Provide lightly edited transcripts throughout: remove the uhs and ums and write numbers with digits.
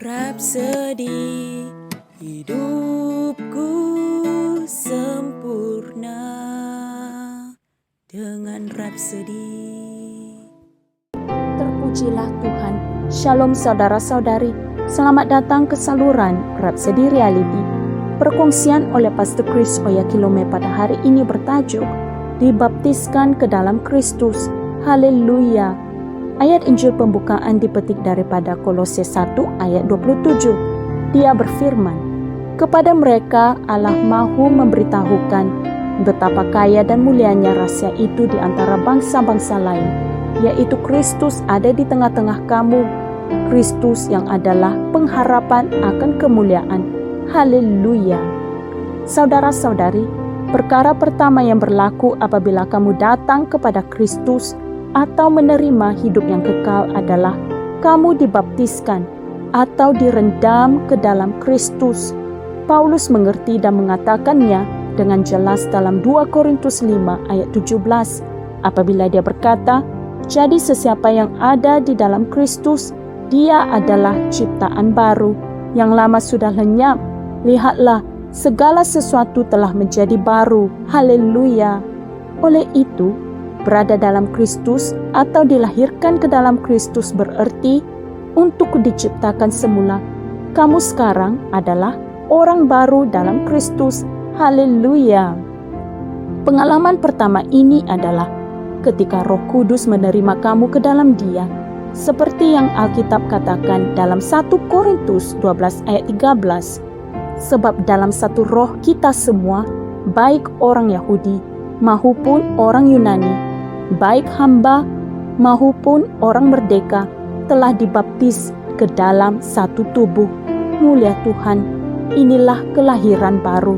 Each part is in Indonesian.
Rapsodi hidupku sempurna dengan Rapsodi. Terpujilah Tuhan. Shalom saudara-saudari. Selamat datang ke saluran Rapsodi Reality. Perkongsian oleh Pastor Chris Oyakilome pada hari ini bertajuk Dibaptiskan ke dalam Kristus. Haleluya. Ayat Injil pembukaan dipetik daripada Kolose 1 ayat 27. Dia berfirman, kepada mereka Allah mahu memberitahukan betapa kaya dan mulianya rahasia itu di antara bangsa-bangsa lain, yaitu Kristus ada di tengah-tengah kamu. Kristus yang adalah pengharapan akan kemuliaan. Haleluya. Saudara-saudari, perkara pertama yang berlaku apabila kamu datang kepada Kristus atau menerima hidup yang kekal adalah kamu dibaptiskan atau direndam ke dalam Kristus. Paulus mengerti dan mengatakannya dengan jelas dalam 2 Korintus 5 ayat 17 apabila dia berkata, jadi sesiapa yang ada di dalam Kristus, dia adalah ciptaan baru, yang lama sudah lenyap, lihatlah segala sesuatu telah menjadi baru. Haleluya. Oleh itu, berada dalam Kristus atau dilahirkan ke dalam Kristus berarti untuk diciptakan semula. Kamu sekarang adalah orang baru dalam Kristus. Haleluya. Pengalaman pertama ini adalah ketika Roh Kudus menerima kamu ke dalam Dia, seperti yang Alkitab katakan dalam 1 Korintus 12 ayat 13. Sebab dalam satu roh kita semua, baik orang Yahudi maupun orang Yunani, baik hamba maupun orang merdeka, telah dibaptis ke dalam satu tubuh. Mulia Tuhan, inilah kelahiran baru,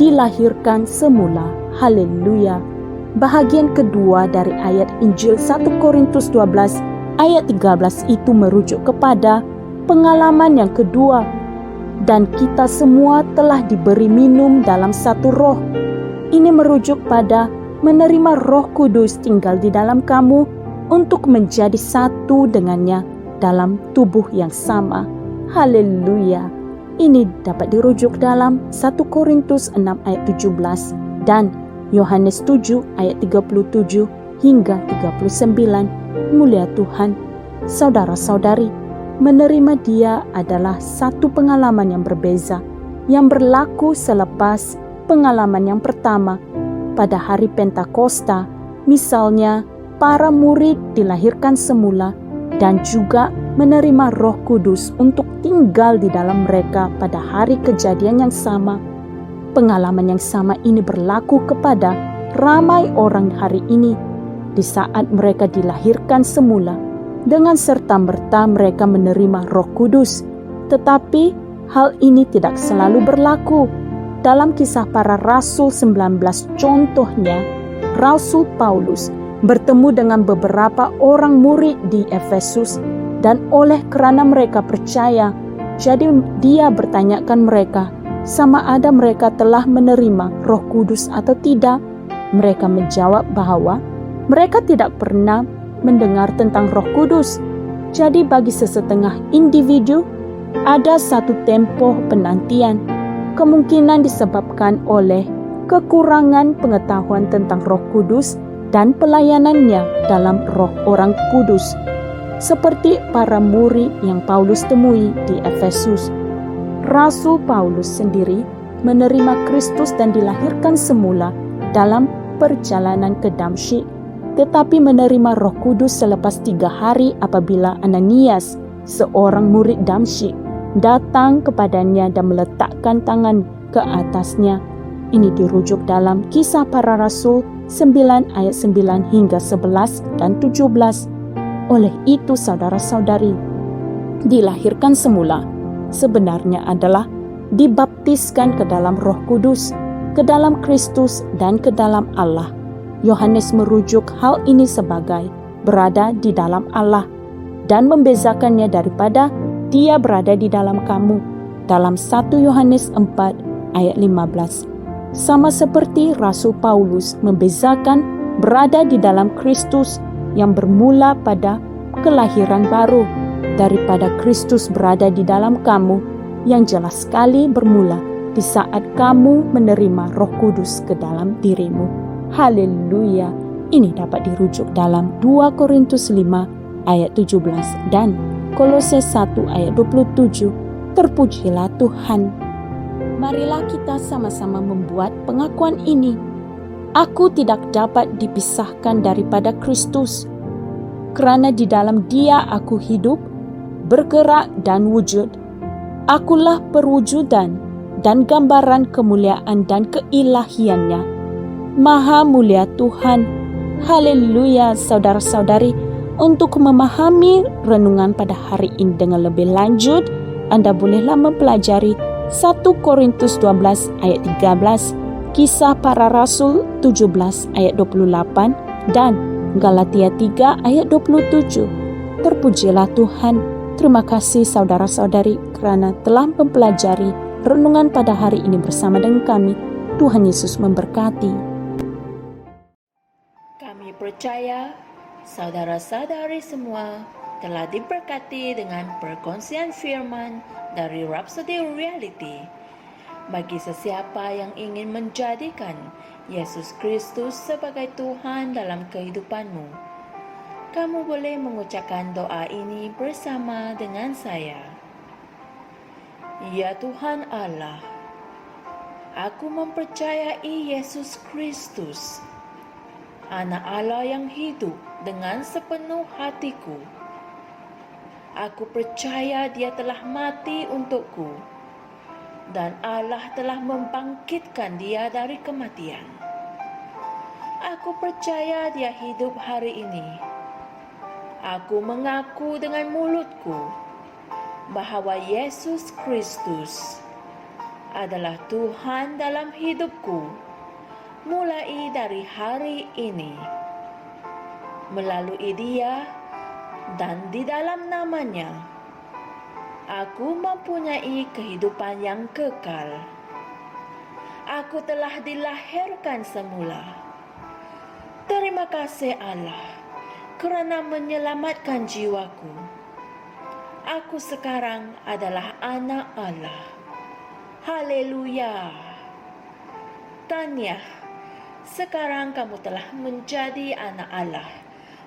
dilahirkan semula. Haleluya. Bahagian kedua dari ayat Injil 1 Korintus 12 ayat 13 itu merujuk kepada pengalaman yang kedua. Dan kita semua telah diberi minum dalam satu roh. Ini merujuk pada menerima Roh Kudus tinggal di dalam kamu untuk menjadi satu dengannya dalam tubuh yang sama. Haleluya. Ini dapat dirujuk dalam 1 Korintus 6 ayat 17 dan Yohanes 7 ayat 37 hingga 39. Mulia Tuhan. Saudara-saudari, menerima Dia adalah satu pengalaman yang berbeza, yang berlaku selepas pengalaman yang pertama. Pada hari Pentakosta, misalnya, para murid dilahirkan semula dan juga menerima Roh Kudus untuk tinggal di dalam mereka pada hari kejadian yang sama. Pengalaman yang sama ini berlaku kepada ramai orang hari ini di saat mereka dilahirkan semula. Dengan serta-merta mereka menerima Roh Kudus, tetapi hal ini tidak selalu berlaku. Dalam Kisah Para Rasul 19 contohnya, Rasul Paulus bertemu dengan beberapa orang murid di Efesus dan oleh kerana mereka percaya, jadi dia bertanyakan mereka sama ada mereka telah menerima Roh Kudus atau tidak. Mereka menjawab bahwa mereka tidak pernah mendengar tentang Roh Kudus. Jadi bagi sesetengah individu ada satu tempoh penantian, kemungkinan disebabkan oleh kekurangan pengetahuan tentang Roh Kudus dan pelayanannya dalam Roh orang Kudus, seperti para murid yang Paulus temui di Efesus. Rasul Paulus sendiri menerima Kristus dan dilahirkan semula dalam perjalanan ke Damsyik, tetapi menerima Roh Kudus selepas 3 hari apabila Ananias, seorang murid Damsyik, datang kepadanya dan meletakkan tangan ke atasnya. Ini dirujuk dalam Kisah Para Rasul 9 ayat 9 hingga 11 dan 17. Oleh itu saudara-saudari, dilahirkan semula sebenarnya adalah dibaptiskan ke dalam Roh Kudus, ke dalam Kristus dan ke dalam Allah. Yohanes merujuk hal ini sebagai berada di dalam Allah dan membezakannya daripada Dia berada di dalam kamu dalam 1 Yohanes 4 ayat 15. Sama seperti Rasul Paulus membezakan berada di dalam Kristus yang bermula pada kelahiran baru daripada Kristus berada di dalam kamu, yang jelas sekali bermula di saat kamu menerima Roh Kudus ke dalam dirimu. Haleluya. Ini dapat dirujuk dalam 2 Korintus 5 ayat 17 dan Kolose 1 ayat 27. Terpujilah Tuhan. Marilah kita sama-sama membuat pengakuan ini. Aku tidak dapat dipisahkan daripada Kristus, kerana di dalam Dia aku hidup, bergerak dan wujud. Akulah perwujudan dan gambaran kemuliaan dan keilahiannya. Maha mulia Tuhan. Haleluya, saudara-saudari. Untuk memahami renungan pada hari ini dengan lebih lanjut, Anda bolehlah mempelajari 1 Korintus 12 ayat 13, Kisah Para Rasul 17 ayat 28, dan Galatia 3 ayat 27. Terpujilah Tuhan. Terima kasih saudara-saudari kerana telah mempelajari renungan pada hari ini bersama dengan kami. Tuhan Yesus memberkati. Kami percaya saudara-saudari semua telah diberkati dengan perkongsian firman dari Rhapsody Reality. Bagi sesiapa yang ingin menjadikan Yesus Kristus sebagai Tuhan dalam kehidupanmu, kamu boleh mengucapkan doa ini bersama dengan saya. Ya Tuhan Allah, aku mempercayai Yesus Kristus, Anak Allah yang hidup dengan sepenuh hatiku. Aku percaya Dia telah mati untukku dan Allah telah membangkitkan Dia dari kematian. Aku percaya Dia hidup hari ini. Aku mengaku dengan mulutku bahawa Yesus Kristus adalah Tuhan dalam hidupku mulai dari hari ini. Melalui Dia dan di dalam nama-Nya, aku mempunyai kehidupan yang kekal. Aku telah dilahirkan semula. Terima kasih Allah kerana menyelamatkan jiwaku. Aku sekarang adalah anak Allah. Haleluya. Tanya, sekarang kamu telah menjadi anak Allah.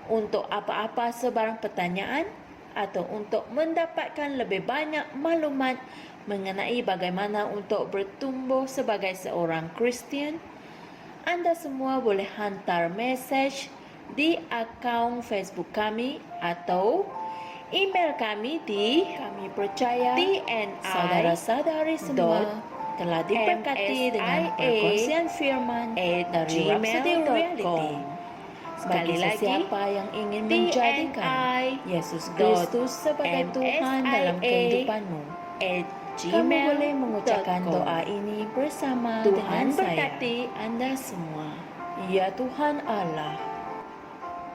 Untuk apa-apa sebarang pertanyaan atau untuk mendapatkan lebih banyak maklumat mengenai bagaimana untuk bertumbuh sebagai seorang Kristian, Anda semua boleh hantar mesej di akaun Facebook kami atau email kami di kami percaya saudara-saudari semua telah diberkati dengan perkongsian firman dari Rhapsody Reality. Bagi sesiapa yang ingin menjadikan Yesus Kristus sebagai Tuhan dalam kehidupanmu, kamu boleh mengucapkan doa ini bersama dengan saya. Tuhan berkati Anda semua. Ya Tuhan Allah,